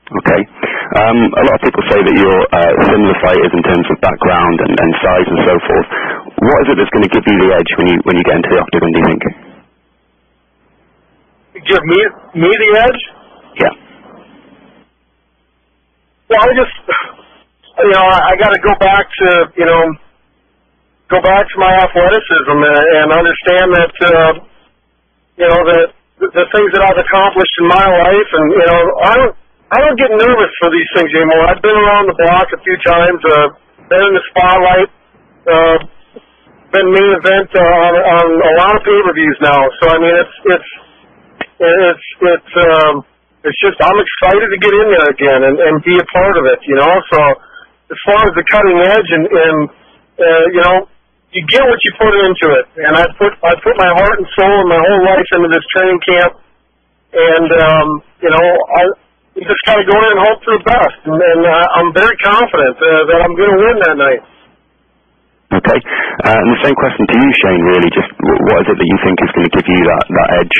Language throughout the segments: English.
Okay. A lot of people say that you're similar fighters in terms of background and size and so forth. What is it that's going to give you the edge when you get into the octagon, do you think? Give me the edge? Yeah. Well, I got to go back to my athleticism and understand that, the things that I've accomplished in my life, and I don't get nervous for these things anymore. I've been around the block a few times, been in the spotlight, been main event on a lot of pay-per-views now. So I mean, it's just I'm excited to get in there again and be a part of it. So as far as the cutting edge and you get what you put into it, and I put my heart and soul and my whole life into this training camp, and you just got to go in and hope for the best, and I'm very confident that I'm going to win that night. Okay, and the same question to you, Shane. Really, just what is it that you think is going to give you that edge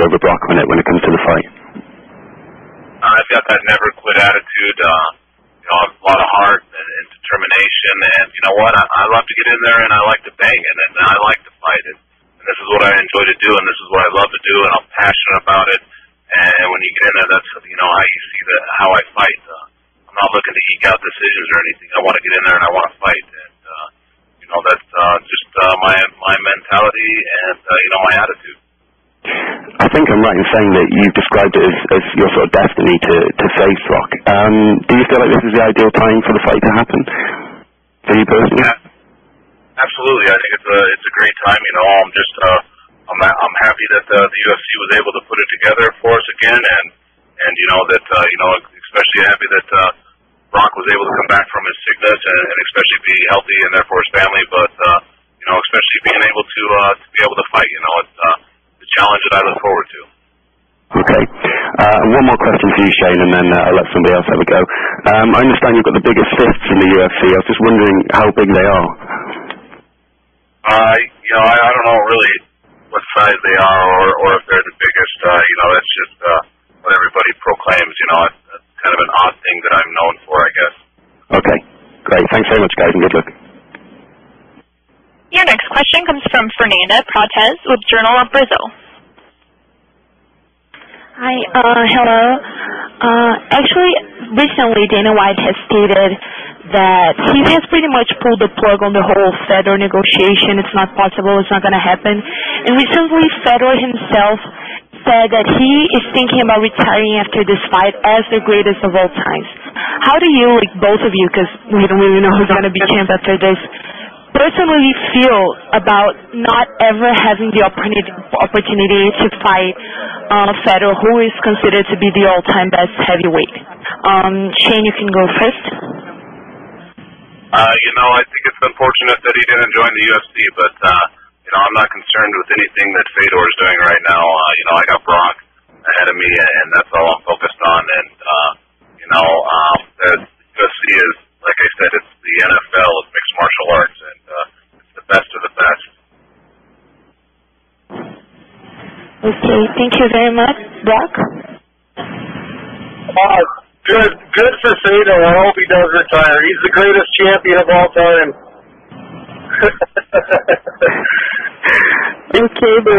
over Brock when it comes to the fight? I've got that never quit attitude. A lot of heart and determination, and you know what? I love to get in there, and I like to bang it, and I like to fight it. And this is what I enjoy to do, and this is what I love to do, and I'm passionate about it. And when you get in there, that's how you see how I fight. I'm not looking to eke out decisions or anything. I want to get in there and I want to fight, and that's just my mentality and my attitude. I think I'm right in saying that you've described it as your sort of destiny to face Brock. Do you feel like this is the ideal time for the fight to happen for you personally? Yeah, absolutely. I think it's a great time. I'm happy that the UFC was able to put it together for us again, and especially happy that Brock was able to come back from his sickness and especially be healthy and there for his family. But especially being able to be able to fight. It's the challenge that I look forward to. Okay. One more question for you, Shane, and then I'll let somebody else have a go. I understand you've got the biggest fists in the UFC. I was just wondering how big they are. I don't know really what size they are or if they're the biggest. That's just what everybody proclaims. It's kind of an odd thing that I'm known for, I guess. Okay. Great. Thanks very much, guys, and good luck. Your next question comes from Fernanda Prates with Journal of Brazil. Hi, hello. Actually, recently Dana White has stated that he has pretty much pulled the plug on the whole Fedor negotiation. It's not possible. It's not going to happen. And recently, Fedor himself said that he is thinking about retiring after this fight as the greatest of all times. How do you, both of you, because we don't really know who's going to be champ after this, personally feel about not ever having the opportunity to fight Fedor, who is considered to be the all-time best heavyweight? Shane, you can go first. I think it's unfortunate that he didn't join the UFC, but I'm not concerned with anything that Fedor is doing right now. I got Brock ahead of me, and that's all I'm focused on. And the UFC is, like I said, it's the NFL, it's mixed martial arts, and it's the best of the best. Okay, thank you very much. Brock? Good for Fedor. I hope he does retire. He's the greatest champion of all time. Okay, the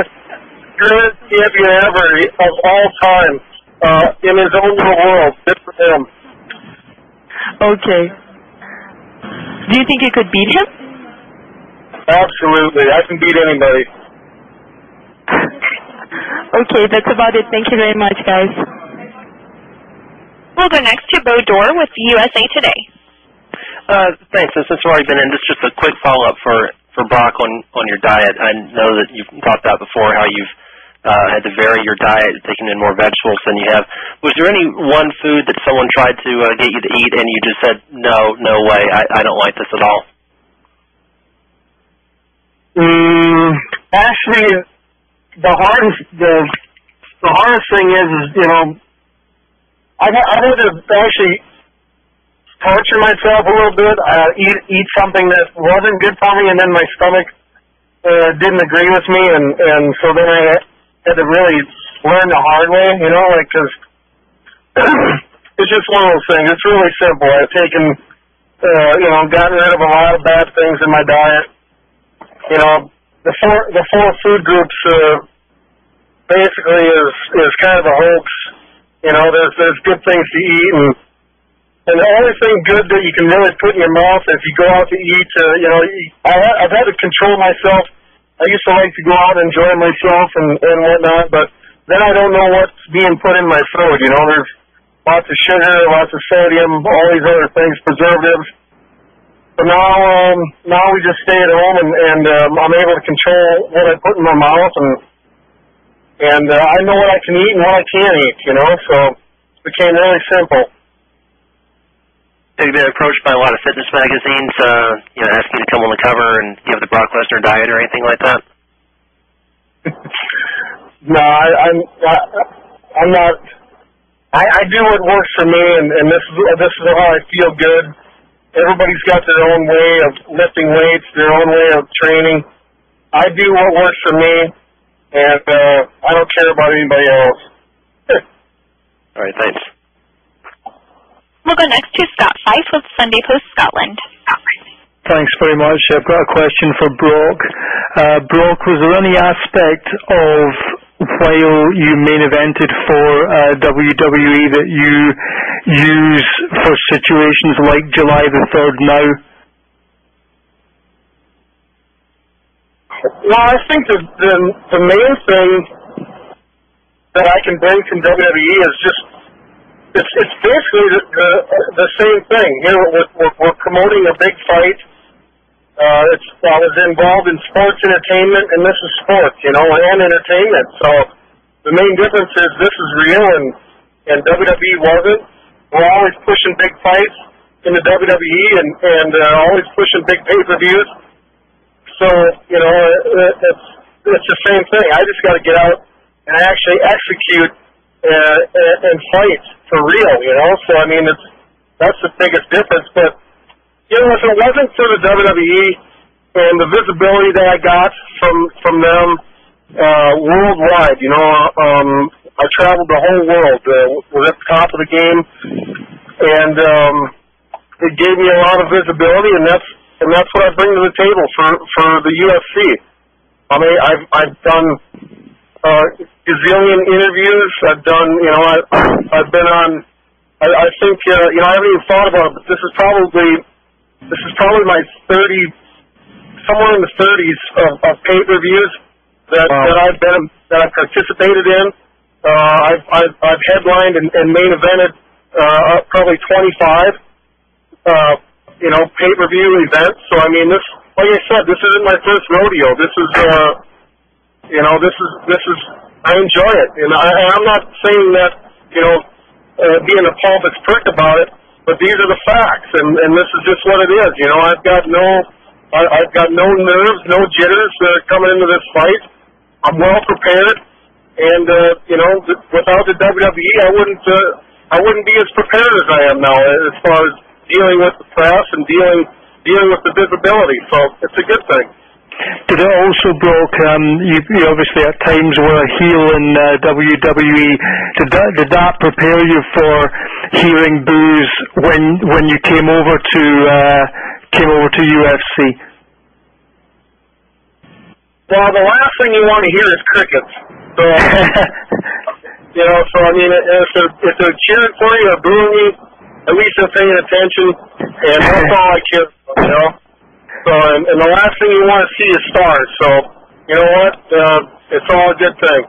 greatest champion ever of all time in his own little world. Good for him. Okay. Do you think you could beat him? Absolutely. I can beat anybody. Okay, that's about it. Thank you very much, guys. We'll go next to Bo Dorr with USA Today. Thanks. This has already been in. Just a quick follow-up for Brock on your diet. I know that you've talked about before how you've had to vary your diet, taking in more vegetables than you have. Was there any one food that someone tried to get you to eat and you just said, no way, I don't like this at all? Actually, the hardest thing is I've had to actually torture myself a little bit, eat something that wasn't good for me, and then my stomach didn't agree with me, and so then I had to really learn the hard way, because it's just one of those things. It's really simple. I've taken, gotten rid of a lot of bad things in my diet. You know, the four food groups basically is kind of a hoax. You know, there's good things to eat, and the only thing good that you can really put in your mouth if you go out to eat, I've had to control myself. I used to like to go out and enjoy myself and whatnot, but then I don't know what's being put in my food. You know, there's lots of sugar, lots of sodium, all these other things, preservatives. But now we just stay at home, and I'm able to control what I put in my mouth, and I know what I can eat and what I can't eat, you know, so it became really simple. Have you been approached by a lot of fitness magazines, asking you to come on the cover and give the Brock Lesnar diet or anything like that? No, I'm not. I do what works for me, and this is how I feel good. Everybody's got their own way of lifting weights, their own way of training. I do what works for me, and I don't care about anybody else. All right, thanks. We'll go next to Scott Fife with Sunday Post Scotland. Thanks very much. I've got a question for Brock. Brock, was there any aspect of while you main evented for WWE that you use for situations like July the 3rd now? Well, I think the main thing that I can bring from WWE is just it's basically the same thing. Here we're promoting a big fight. I was involved in sports entertainment, and this is sports, and entertainment. So the main difference is this is real, and WWE wasn't. We're always pushing big fights in the WWE, and always pushing big pay-per-views. So it's the same thing. I just got to get out and actually execute and fight for real. So I mean that's the biggest difference. But if it wasn't for the WWE and the visibility that I got from them worldwide, I traveled the whole world. Was at the top of the game, and it gave me a lot of visibility, and that's what I bring to the table for the UFC. I mean, I've done gazillion interviews. I've done, I've been on. I think I haven't even thought about it, but this is probably my 30, somewhere in the 30s of pay-per-views that I've participated in. I've headlined and main evented probably 25 pay-per-view events. So I mean, this, like I said, this isn't my first rodeo. This is this is I enjoy it, and I'm not saying that being a pompous prick about it. But these are the facts, and this is just what it is. I've got no nerves, no jitters coming into this fight. I'm well prepared, and without the WWE, I wouldn't be as prepared as I am now as far as dealing with the press and dealing with the visibility. So it's a good thing. Did it also, Brock, you obviously at times were a heel in WWE. Did that prepare you for hearing boos when you came over to UFC? Well, the last thing you want to hear is crickets. So, so I mean, if they're cheering for you or booing you, at least they're paying attention, and that's all I care about, So, and the last thing you want to see is stars. So, you know what? It's all a good thing.